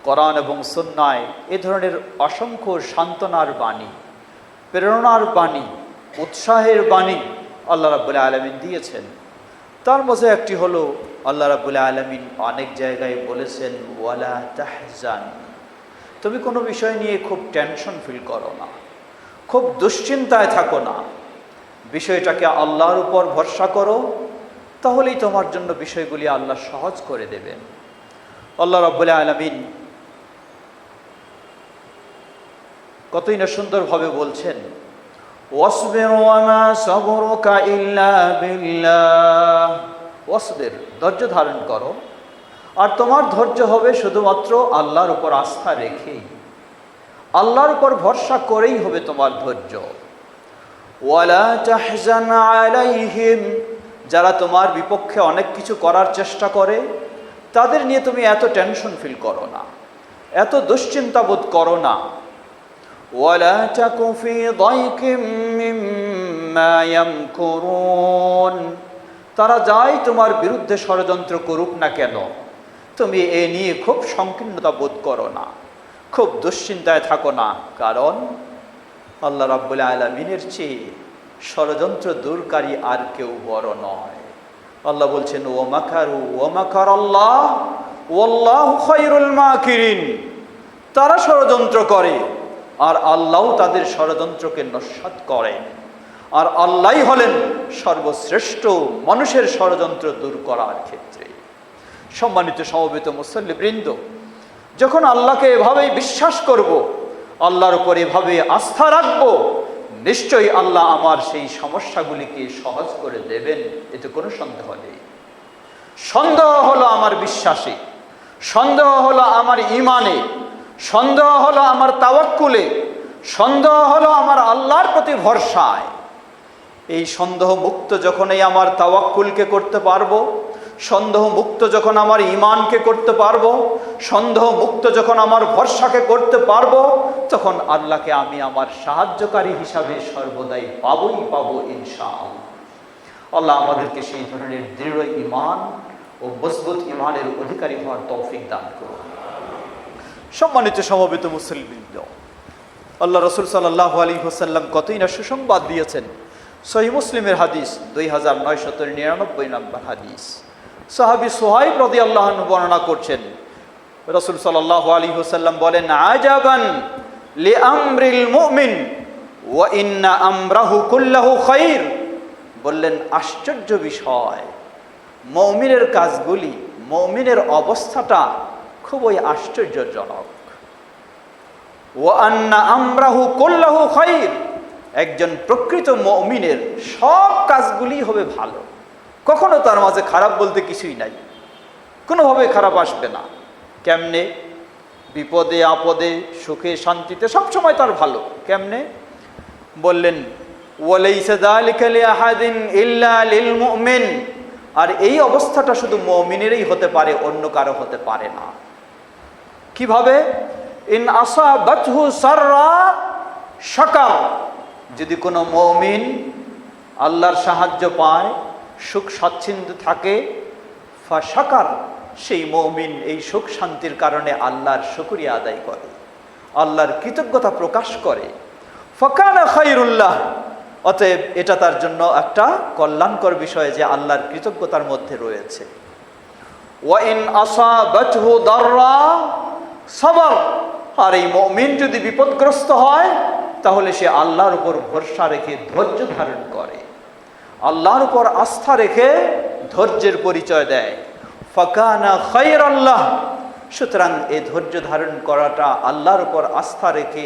কোরআন এবং সুন্নায় এ ধরনের অসংখ্য সান্ত্বনার বাণী, প্রেরণার বাণী, উৎসাহের বাণী আল্লাহ রাব্বুল আলামিন দিয়েছেন। তার মধ্যে একটি হলো আল্লাহ রাব্বুল আলামিন অনেক জায়গায় বলেছেন, ওয়ালা তাহজান, তুমি কোনো বিষয় নিয়ে খুব টেনশন ফিল করো না, খুব দুশ্চিন্তায় থাকো না, বিষয়টাকে আল্লাহর উপর ভরসা করো, তাহলেই তোমার জন্য বিষয়গুলি আল্লাহ সহজ করে দেবেন। আল্লাহ রাব্বুল আলামিন কতই না সুন্দরভাবে বলছেন, ওয়াসবির ওয়ামা সাবরুকা ইল্লা বিল্লাহ, ওয়াসবির, ধৈর্য ধারণ করো, আর তোমার ধৈর্য হবে শুধুমাত্র আল্লাহর উপর আস্থা রেখেই, আল্লাহর উপর ভরসা করেই হবে তোমার ধৈর্য। ওয়ালা তাহজান আলাইহিম, যারা তোমার বিপক্ষে অনেক কিছু করার চেষ্টা করে তাদের নিয়ে তুমি এত টেনশন ফিল করো না, এত দুশ্চিন্তা বোধ করো না। ওয়ালা তাকু ফি দাইকিম মিম্মা ইয়ামকুরুন, তারা যাই তোমার বিরুদ্ধে ষড়যন্ত্র করুক না কেন, তুমি এ নিয়ে খুব সংকীর্ণতা বোধ করো না, খুব দুশ্চিন্তায় থাকো না, কারণ আল্লাহ রাব্বুল আলামিনের চেয়ে ষড়যন্ত্র দূরকারী আর কেউ বড় নয়। আল্লাহ বলছেন, ও মাকারু ও মাকারাল্লাহ ওয়াল্লাহু খায়রুল মাকিরিন, তারা ষড়যন্ত্র করে আর আল্লাহ তাদের ষড়যন্ত্রকে নস্যাৎ করেন, আর আল্লাহই হলেন সর্বশ্রেষ্ঠ মানুষের ষড়যন্ত্র দূর করার ক্ষেত্রে। সম্মানিত সমবেত মুসল্লিবৃন্দ, যখন আল্লাহকে এভাবেই বিশ্বাস করব, আল্লাহর উপর এভাবে আস্থা রাখব, নিশ্চয়ই আল্লাহ আমার সেই সমস্যাগুলিকে সহজ করে দেবেন, এতে কোনো সন্দেহ নেই। সন্দেহ হলো আমার বিশ্বাসে, সন্দেহ হলো আমার ঈমানে, সন্দেহ হলো আমার তাওয়াক্কুলে, সন্দেহ হলো আমার আল্লাহর প্রতি ভরসায়। এই সন্দেহ মুক্ত যখন এই আমার তাওয়াক্কুলকে করতে পারবো, সন্দেহ মুক্ত যখন আমার ঈমানকে করতে পারবো, সন্দেহ মুক্ত যখন আমার ভরসাকে করতে পারবো, তখন আল্লাহকে আমি আমার সাহায্যকারী হিসাবে সর্বদাই পাবই পাবো ইনশাআল্লাহ। আল্লাহ আমাদেরকে সেই ধরনের দৃঢ় ঈমান ও মজবুত ঈমানের অধিকারী হওয়ার তৌফিক দান করুন। সম্মানিত সমবেত মুসলিমবৃন্দ, আল্লাহ রাসূল সাল্লাল্লাহু আলাইহি ওয়াসাল্লাম কতই না সুসংবাদ দিয়েছেন। সহিহ মুসলিমের হাদিস 2999 নম্বর হাদিস, সাহাবী সুহাইব রাদিয়াল্লাহু আনহু বর্ণনা করছেন, রাসূল সাল্লাল্লাহু আলাইহি ওয়াসাল্লাম বলেন, আজাবান লিআমরিল মুমিন ওয়া ইন্না আমরাহু কুল্লাহু খায়র, বললেন আশ্চর্য বিষয়, মুমিনের কাজগুলি, মুমিনের অবস্থাটা খুবই আশ্চর্যজনক। ওয়া আন্না আমরাহু কুল্লাহু খায়র, একজন প্রকৃত মুমিনের সব কাজগুলি হবে ভালো, কখনো তার মাঝে খারাপ বলতে কিছুই নাই, কোনোভাবে খারাপ আসবে না। কেমনে? বিপদে আপদে সুখে শান্তিতে সবসময় তার ভালো। কেমনে? বললেন, ওয়ালাইসা যালিকা লিআহাদিন ইল্লা লিল মুমিন, আর এই অবস্থাটা শুধু মুমিনেরই হতে পারে, অন্য কারো হতে পারে না। কিভাবে? ইন আসাবাতহু সাররা শাকার, যদি কোনো মুমিন আল্লাহর সাহায্য পায়, সুখ স্বাচ্ছন্দ্য থাকে, ফাশাকার, সেই মুমিন এই সুখ শান্তির কারণে আল্লাহর শুকরিয়া আদায় করে, আল্লাহর কৃতজ্ঞতা প্রকাশ করে, ফাকানা খায়রুল্লাহ, অতএব এটা তার জন্য একটা কল্যাণকর বিষয় যে আল্লাহর কৃতজ্ঞতার মধ্যে রয়েছে। ওয়া ইন আসাবাতহু দাররা সাবার, আর এই মুমিন যদি বিপদগ্রস্ত হয় তাহলে সে আল্লাহর উপর ভরসা রেখে ধৈর্য ধারণ করে, আল্লাহর উপর আস্থা রেখে ধৈর্যের পরিচয় দেয়। ফাকানা খায়রাল্লাহ, সুতরাং এই ধৈর্য ধারণ করাটা, আল্লাহর উপর আস্থা রেখে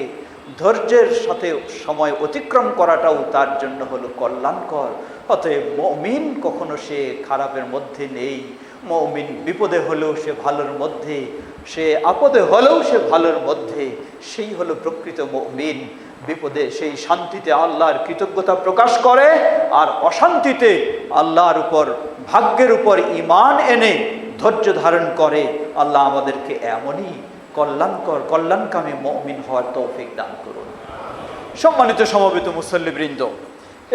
ধৈর্যের সাথে সময় অতিক্রম করাটাও তার জন্য হলো কল্যাণকর। অতএব মুমিন কখনো সে খারাপের মধ্যে নেই, মুমিন বিপদে হলেও সে ভালোর মধ্যে, সে আপদে হলেও সে ভালোর মধ্যে, সেই হলো প্রকৃত মুমিন। বিপদে সেই শান্তিতে আল্লাহর কৃতজ্ঞতা প্রকাশ করে, আর অশান্তিতে আল্লাহর উপর, ভাগ্যের উপর ঈমান এনে ধৈর্য ধারণ করে। আল্লাহ আমাদেরকে এমনই কল্যাণকামী মুমিন হওয়ার তৌফিক দান করুন। সম্মানিত সমবেত মুসল্লিবৃন্দ,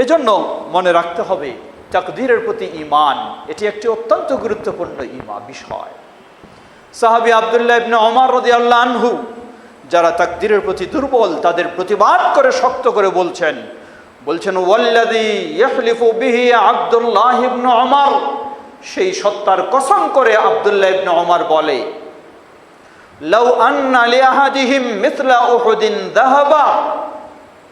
এজন্য মনে রাখতে হবে তাকদীরের প্রতি ঈমান, এটি একটি অত্যন্ত গুরুত্বপূর্ণ বিষয়। সাহাবী আব্দুল্লাহ ইবনে ওমর রাদিয়াল্লাহু আনহু যারা তাকদীরের প্রতি দুর্বল, তাদের প্রতিবাদ করে শক্ত করে বলছেন ওয়াল্লাযী ইয়াহলিফু বিহি আব্দুল্লাহ ইবনে ওমর, সেই সত্তার কসম করে আব্দুল্লাহ ইবনে ওমর বলে, লাউ আন্না লিআহাদিহিম মিথলা উহুদিন যাহাবা,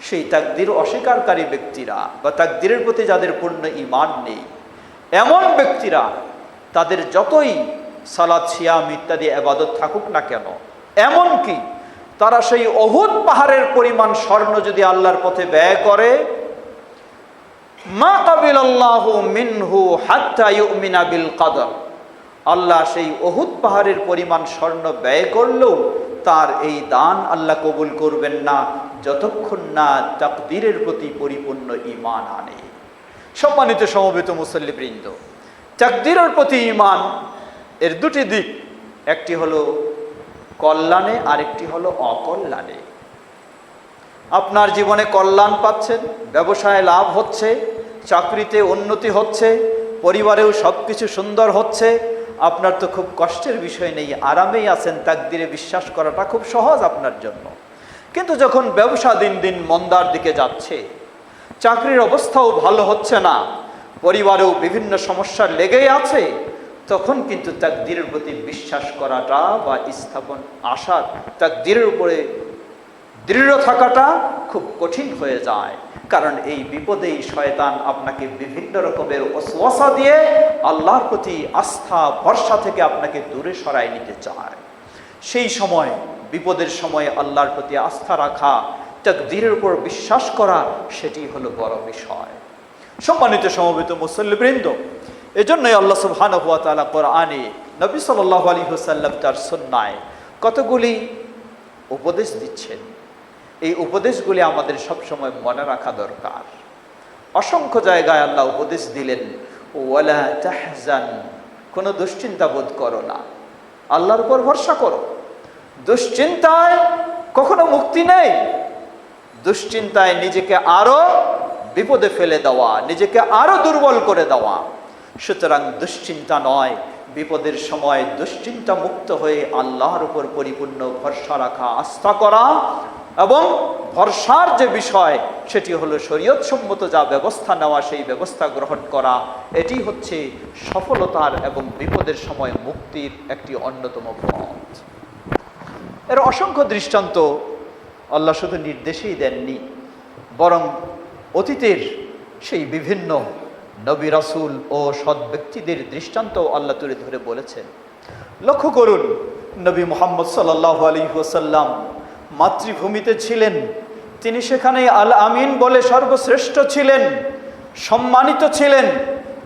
সেই তাকদীর অস্বীকারী ব্যক্তিরা বা তাকদীরের প্রতি যাদের পূর্ণ ঈমান নেই, এমন ব্যক্তিরা তাদের যতই সালাত সিয়াম ইত্যাদি ইবাদত থাকুক না কেন, এমন কি তারা সেই উহুদ পাহাড়ের পরিমাণ স্বর্ণ যদি আল্লাহর পথে ব্যয় করে, মা কাবিলাল্লাহু মিনহু হাত্তা ইউমিনা বিল কদর, আল্লাহ সেই উহুদ পাহাড়ের পরিমাণ স্বর্ণ ব্যয় করলেও তার এই দান আল্লাহ কবুল করবেন না যতক্ষণ না তাকদীরের প্রতি পরিপূর্ণ ঈমান আনে। সম্মানিত সমবেত মুসল্লিবৃন্দ, তাকদীরের প্রতি ঈমান এর দুটি দিক, একটি হলো কল্যাণে, আরেকটি হলো অকল্যাণে। আপনার জীবনে কল্যাণ পাচ্ছেন, ব্যবসায় লাভ হচ্ছে, চাকরিতে উন্নতি হচ্ছে, পরিবারেও সব কিছু সুন্দর হচ্ছে, আপনার তো খুব কষ্টের বিষয় নেই, আরামেই আছেন, তাকদীরে বিশ্বাস করাটা খুব সহজ আপনার জন্য। কিন্তু যখন ব্যবসা দিন দিন মন্দার দিকে যাচ্ছে, চাকরির অবস্থাও ভালো হচ্ছে না, পরিবারেও বিভিন্ন সমস্যা লেগেই আছে, তখন কিন্তু তাকদীরের প্রতি বিশ্বাস করাটা বা স্থাপন আশার তাকদীরের উপরে দৃঢ় থাকাটা খুব কঠিন হয়ে যায়। কারণ এই বিপদেই শয়তান আপনাকে বিভিন্ন রকমের ওয়াসওয়াসা দিয়ে আল্লাহর প্রতি আস্থা ভরসা থেকে আপনাকে দূরে সরায় নিতে চায়। সেই সময়, বিপদের সময় আল্লাহর প্রতি আস্থা রাখা, তাকদীরের উপর বিশ্বাস করা, সেটি হলো বড় বিষয়। সম্মানিত সমবেত মুসল্লিবৃন্দ, এজন্যই আল্লাহ সুবহানাহু ওয়া তাআলা কোরআনে, নবী সাল্লাল্লাহু আলাইহি ওয়াসাল্লাম তার সুন্নায় কতগুলি উপদেশ দিচ্ছেন। এই উপদেশগুলি আমাদের সবসময় মনে রাখা দরকার। অসংখ্য জায়গায় আল্লাহ উপদেশ দিলেন, ওয়ালা তাহজান, কোনো দুশ্চিন্তা বোধ করো না, আল্লাহর উপর ভরসা করো। দুশ্চিন্তায় কখনো মুক্তি নেই, দুশ্চিন্তায় নিজেকে আরো বিপদে ফেলে দেওয়া, নিজেকে আরো দুর্বল করে দেওয়া। সুতরাং দুশ্চিন্তা নয়, বিপদের সময় দুশ্চিন্তা মুক্ত হয়ে আল্লাহর উপর পরিপূর্ণ ভরসা রাখা, আস্থা করা, এবং ভরসার যে বিষয় সেটি হলো শরীয়ত সম্মত যা ব্যবস্থা নেওয়া, সেই ব্যবস্থা গ্রহণ করা। এটি হচ্ছে সফলতার এবং বিপদের সময় মুক্তির একটি অন্যতম পথ। এর অসংখ্য দৃষ্টান্ত আল্লাহ শুধু নির্দেশেই দেননি, বরং অতীতের সেই বিভিন্ন নবী রাসূল ও সৎ ব্যক্তিদের দৃষ্টান্ত আল্লাহ তুলে ধরে বলেছেন। লক্ষ্য করুন, নবী মুহাম্মদ সাল্লাল্লাহু আলাইহি ওয়াসাল্লাম মাতৃভূমিতে ছিলেন, তিনি সেখানে আল আমিন বলে সর্বশ্রেষ্ঠ ছিলেন, সম্মানিত ছিলেন।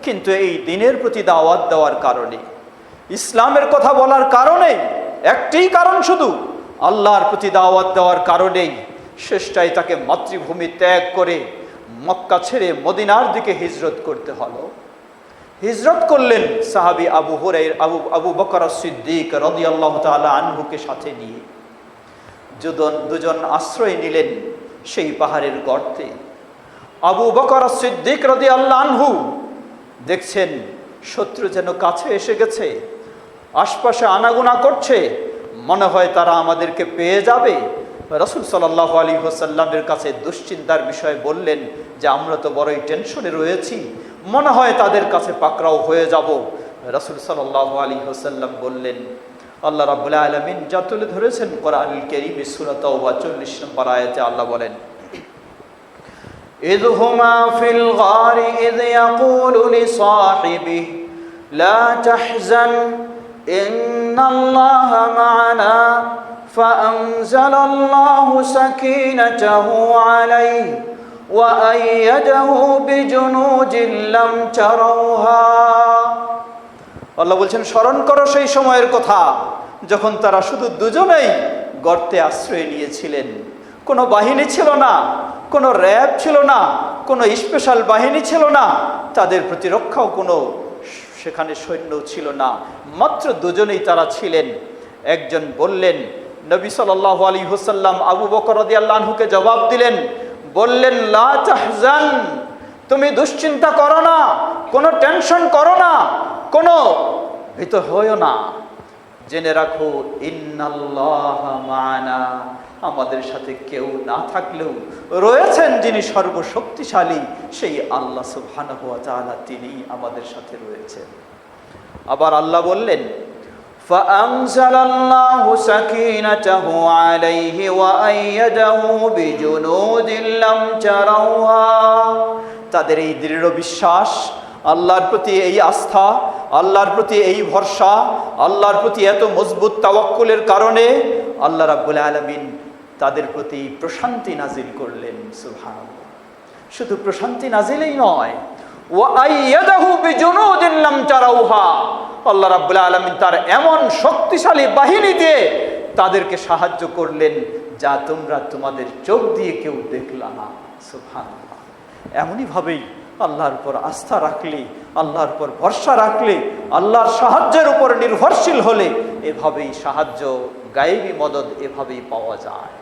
কিন্তু এই দিনের প্রতি দাওয়াত দেওয়ার কারণে, ইসলামের কথা বলার কারণে, একটাই কারণ শুধু, আল্লাহর প্রতি দাওয়াত দেওয়ার কারণেই শেষটায় তাকে মাতৃভূমি ত্যাগ করে মক্কা ছেড়ে মদিনার দিকে হিজরত করতে হলো। হিজরত করলেন সাহাবী আবু বকর সিদ্দিক রাদিয়াল্লাহু তাআলা আনহুকে সাথে নিয়ে। দুজন আশ্রয় নিলেন সেই পাহাড়ের গর্তে। আবু বকর সিদ্দিক রাদিয়াল্লাহু আনহু দেখছেন শত্রু যেন কাছে এসে গেছে, আশপাশে আনাগোনা করছে, মনে হয় তারা আমাদেরকে পেয়ে যাবে। রাসূল সাল্লাল্লাহু আলাইহি ওয়াসাল্লামের কাছে দুশ্চিন্তার বিষয় বললেন যে আমরা তো বড়ই টেনশনে রয়েছি, মনে হয় তাদের কাছে পাকড়াও হয়ে যাব। রাসূল সাল্লাল্লাহু আলাইহি ওয়াসাল্লাম বললেন, আল্লাহ রাব্বুল আলামিন যা তুলে ধরেছেন কোরআনুল কারীমে সূরা তাওবা 40 নম্বর আয়াতে আল্লাহ বলেন, ইয হুমা ফিল গারি ইয ইয়াকুলু লিসাহিবিহি লা তাহজান ইন্নাল্লাহা মা'ানা ফাআনজালাল্লাহু সাকিনাতাহু আলাইহি ওয়া আইয়াদাহু বিজুনুদিন লাম তারাউহা। আল্লাহ বলছেন, স্মরণ করো সেই সময়ের কথা যখন তারা শুধু দুজনেই গর্তে আশ্রয় নিয়েছিলেন। কোনো বাহিনী ছিল না, কোনো র্যাব ছিল না, কোনো স্পেশাল বাহিনী ছিল না, তাদের প্রতিরক্ষাও কোনো সেখানে সৈন্য ছিল না, মাত্র দুজনেই তারা ছিলেন। একজন বললেন, নবী সাল্লাল্লাহু আলাইহি ওয়াসাল্লাম আবু বকর রাদিয়াল্লাহু আনহুকে জবাব দিলেন, বললেন, লা তাহজান, তুমি দুশ্চিন্তা করো না, কোনো টেনশন করো না, কোনো ভীত হইও না। জেনে রাখো ইন্নাল্লাহা মা'ানা, আমাদের সাথে কেউ না থাকলেও রয়েছেন যিনি সর্বশক্তিশালী, সেই আল্লাহ সুবহানাহু ওয়া তাআলা তিনি আমাদের সাথে রয়েছেন। আবার আল্লাহ বললেন ফাআনজালাল্লাহু সাকিনাতাহু আলাইহি ওয়া আইয়াদাহু বিজুনুদিন লাম তারাউহা। তাদের এই দৃঢ় বিশ্বাস, আল্লাহর প্রতি এই আস্থা, আল্লাহর প্রতি এই ভরসা, আল্লাহর প্রতি এত মজবুত তাওয়াক্কুলের কারণে আল্লাহ রাব্বুল আলামিন তাদের প্রতি প্রশান্তি নাজিল করলেন। সুবহানাল্লাহ। শুধু প্রশান্তি নাজিলই নয়, ওয়া আইয়াদাহু বিজুনুদিন লাম তারাউহা, আল্লাহ রাব্বুল আলামিন তার এমন শক্তিশালী বাহিনী দিয়ে তাদেরকে সাহায্য করলেন যা তোমরা তোমাদের চোখ দিয়ে কেউ দেখলা না। সুবহানাল্লাহ। এমনই ভাবেই আল্লাহর উপর আস্থা রাখলে, আল্লাহর উপর ভরসা রাখলে, আল্লাহর সাহায্যের উপর নির্ভরশীল হলে এভাবেই সাহায্য, গায়েবী মদদ এভাবেই পাওয়া যায়।